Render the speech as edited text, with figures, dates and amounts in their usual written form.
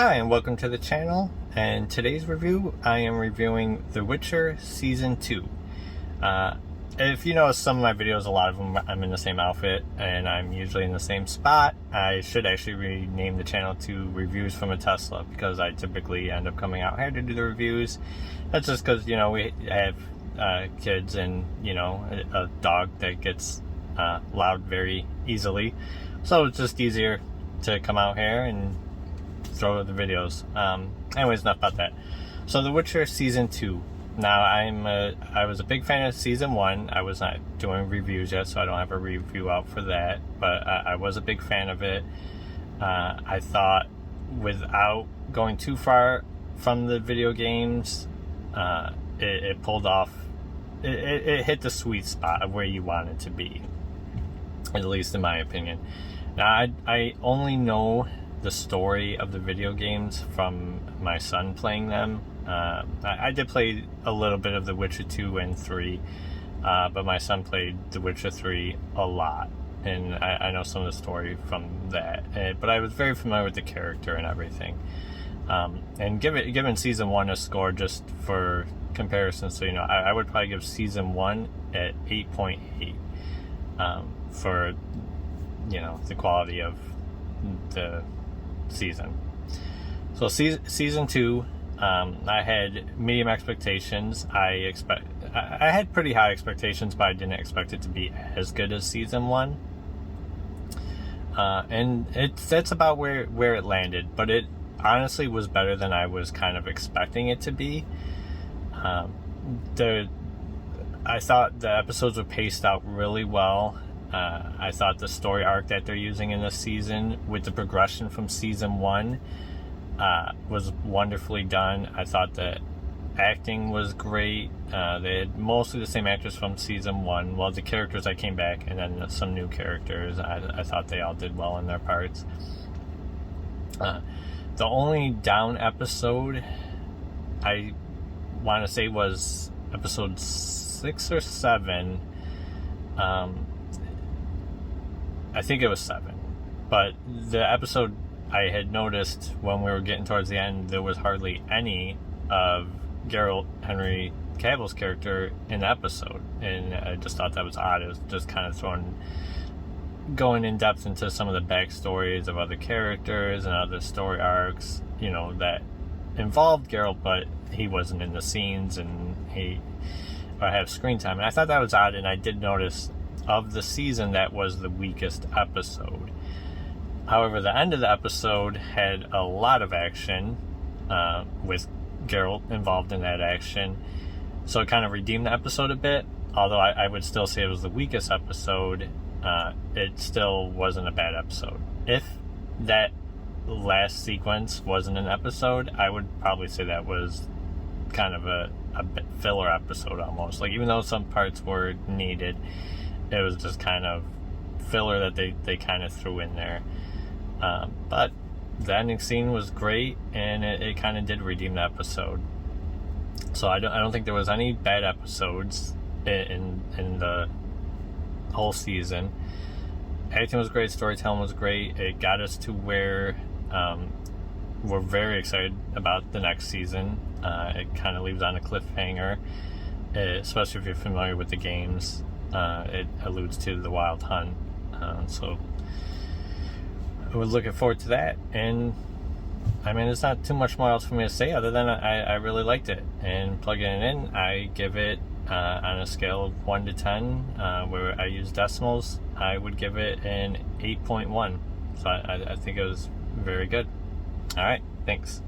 Hi and welcome to the channel, and today's review I am reviewing The Witcher Season 2. If you notice some of my videos, a lot of them I'm in the same outfit and I'm usually in the same spot. I should actually rename the channel to Reviews from a Tesla because I typically end up coming out here to do the reviews. That's just because, you know, we have kids and, you know, a dog that gets loud very easily. So it's just easier to come out here and throw the videos. Anyways, enough about that. So The Witcher Season 2. Now I was a big fan of Season 1. I was not doing reviews yet, so I don't have a review out for that, but I was a big fan of it. I thought, without going too far from the video games, it pulled off, it hit the sweet spot of where you want it to be, at least in my opinion. Now I only know the story of the video games from my son playing them. I did play a little bit of The Witcher 2 and 3, but my son played The Witcher 3 a lot, and I know some of the story from that. But I was very familiar with the character and everything. And given Season 1 a score just for comparison, so you know, I would probably give Season 1 at 8.8 for, you know, the quality of the season. So season 2, I had medium expectations. I had pretty high expectations, but I didn't expect it to be as good as Season 1. And that's about where it landed, but it honestly was better than I was kind of expecting it to be. I thought the episodes were paced out really well. I thought the story arc that they're using in this season with the progression from Season 1 was wonderfully done. I thought the acting was great. They had mostly the same actors from Season 1. Well, the characters that came back, and then some new characters. I thought they all did well in their parts. The only down episode I want to say was episode 6 or 7. I think it was 7, but the episode I had noticed when we were getting towards the end, there was hardly any of Geralt Henry Cavill's character in the episode, and I just thought that was odd. It was just kind of going in depth into some of the backstories of other characters and other story arcs, you know, that involved Geralt, but he wasn't in the scenes and I have screen time, and I thought that was odd. And I did notice, of the season, that was the weakest episode. However, the end of the episode had a lot of action, with Geralt involved in that action, so it kind of redeemed the episode a bit. Although I would still say it was the weakest episode, it still wasn't a bad episode. If that last sequence wasn't an episode, I would probably say that was kind of a filler episode almost. Like, even though some parts were needed, it was just kind of filler that they kind of threw in there. But the ending scene was great, and it kind of did redeem the episode. So I don't think there was any bad episodes in the whole season. Acting was great, storytelling was great. It got us to where we're very excited about the next season. It kind of leaves on a cliffhanger, especially if you're familiar with the games. It alludes to the Wild Hunt, so I was looking forward to that. And I mean, there's not too much more else for me to say other than I really liked it. And plugging it in, I give it, on a scale of 1 to 10, where I use decimals, I would give it an 8.1. So I think it was very good. All right, thanks.